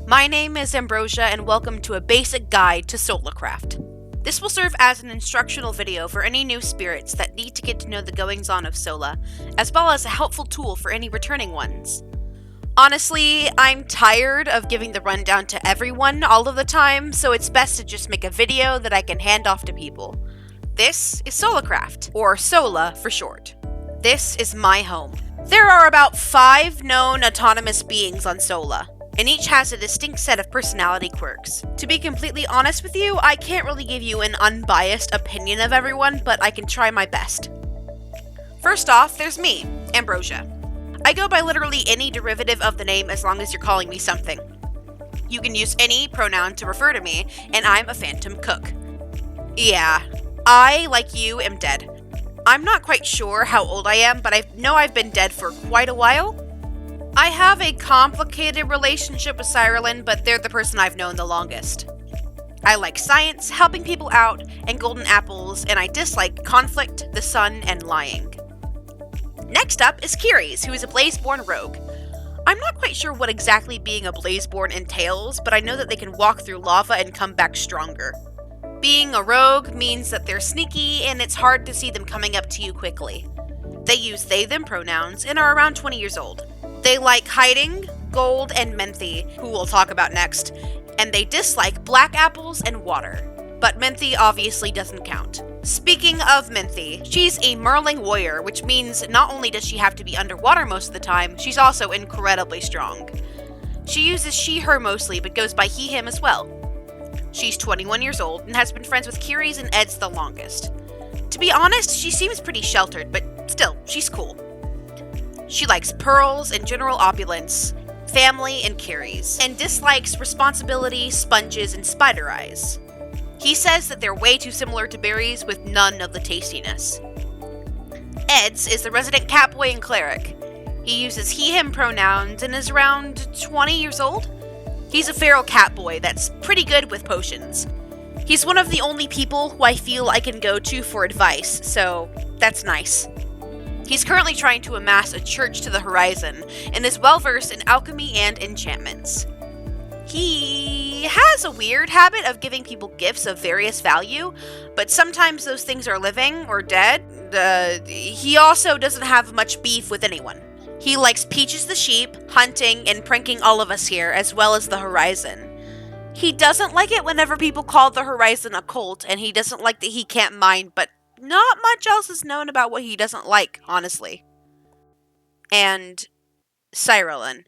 My name is Ambrosia and welcome to a basic guide to Solacraft. This will serve as an instructional video for any new spirits that need to get to know the goings-on of Sola, as well as a helpful tool for any returning ones. Honestly, I'm tired of giving the rundown to everyone all of the time, so it's best to just make a video that I can hand off to people. This is Solacraft, or Sola for short. This is my home. There are about 5 known autonomous beings on Sola, and each has a distinct set of personality quirks. To be completely honest with you, I can't really give you an unbiased opinion of everyone, but I can try my best. First off, there's me, Ambrosia. I go by literally any derivative of the name as long as you're calling me something. You can use any pronoun to refer to me, and I'm a phantom cook. Yeah, I, like you, am dead. I'm not quite sure how old I am, but I know I've been dead for quite a while. I have a complicated relationship with Cyrillin, but they're the person I've known the longest. I like science, helping people out, and golden apples, and I dislike conflict, the sun, and lying. Next up is Kiris, who is a Blazeborn rogue. I'm not quite sure what exactly being a Blazeborn entails, but I know that they can walk through lava and come back stronger. Being a rogue means that they're sneaky, and it's hard to see them coming up to you quickly. They use they-them pronouns and are around 20 years old. They like hiding, gold, and menthy, who we'll talk about next, and they dislike black apples and water. But menthy obviously doesn't count. Speaking of menthy, she's a Merling warrior, which means not only does she have to be underwater most of the time, she's also incredibly strong. She uses she/her mostly, but goes by he/him as well. She's 21 years old and has been friends with Kiris and Eds the longest. To be honest, she seems pretty sheltered, but still, she's cool. She likes pearls and general opulence, family and Kiris, and dislikes responsibility, sponges, and spider eyes. He says that they're way too similar to berries with none of the tastiness. Eds is the resident catboy and cleric. He uses he/him pronouns and is around 20 years old. He's a feral catboy that's pretty good with potions. He's one of the only people who I feel I can go to for advice, so that's nice. He's currently trying to amass a church to the horizon, and is well-versed in alchemy and enchantments. He has a weird habit of giving people gifts of various value, but sometimes those things are living or dead. He also doesn't have much beef with anyone. He likes Peaches the sheep, hunting, and pranking all of us here, as well as the horizon. He doesn't like it whenever people call the horizon a cult, and he doesn't like that he can't mine, but not much else is known about what he doesn't like, honestly. And Cyrillin.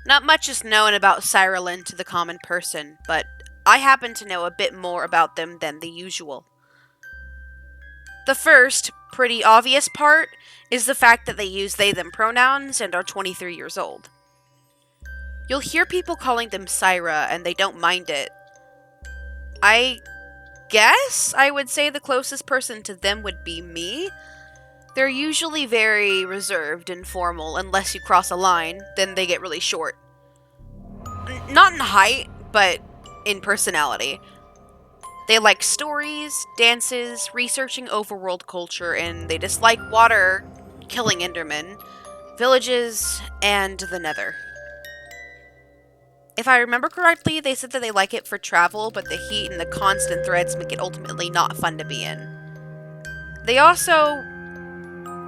Not much is known about Cyrillin to the common person, but I happen to know a bit more about them than the usual. The first, pretty obvious part is the fact that they use they/them pronouns and are 23 years old. You'll hear people calling them Syra, and they don't mind it. I guess I would say the closest person to them would be me. They're usually very reserved and formal unless you cross a line, then they get really short. Not in height, but in personality. They like stories, dances, researching overworld culture, and they dislike water, killing Endermen, villages, and the Nether. If I remember correctly, they said that they like it for travel, but the heat and the constant threats make it ultimately not fun to be in. They also,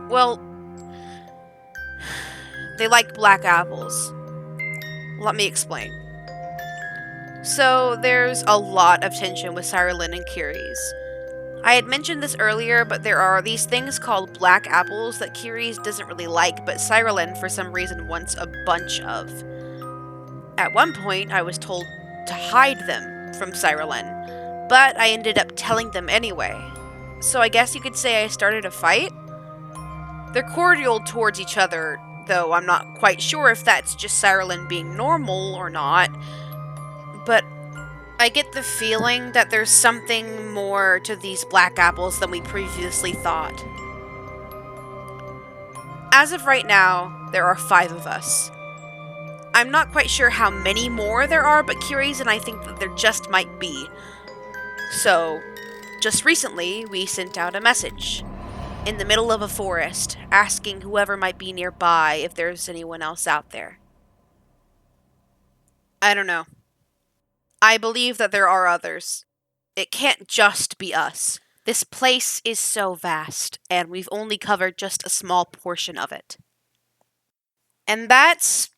well, they like black apples. Let me explain. So, there's a lot of tension with Cyrillin and Kiris. I had mentioned this earlier, but there are these things called black apples that Kiris doesn't really like, but Cyrillin, for some reason, wants a bunch of. At one point, I was told to hide them from Cyrillin, but I ended up telling them anyway. So I guess you could say I started a fight? They're cordial towards each other, though I'm not quite sure if that's just Cyrillin being normal or not. But I get the feeling that there's something more to these black apples than we previously thought. As of right now, there are 5 of us. I'm not quite sure how many more there are, but Kiris and I think that there just might be. So, just recently, we sent out a message in the middle of a forest, asking whoever might be nearby if there's anyone else out there. I don't know. I believe that there are others. It can't just be us. This place is so vast, and we've only covered just a small portion of it. And that's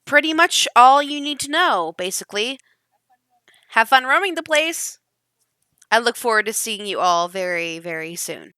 pretty much all you need to know, basically. Have fun roaming the place. I look forward to seeing you all very, very soon.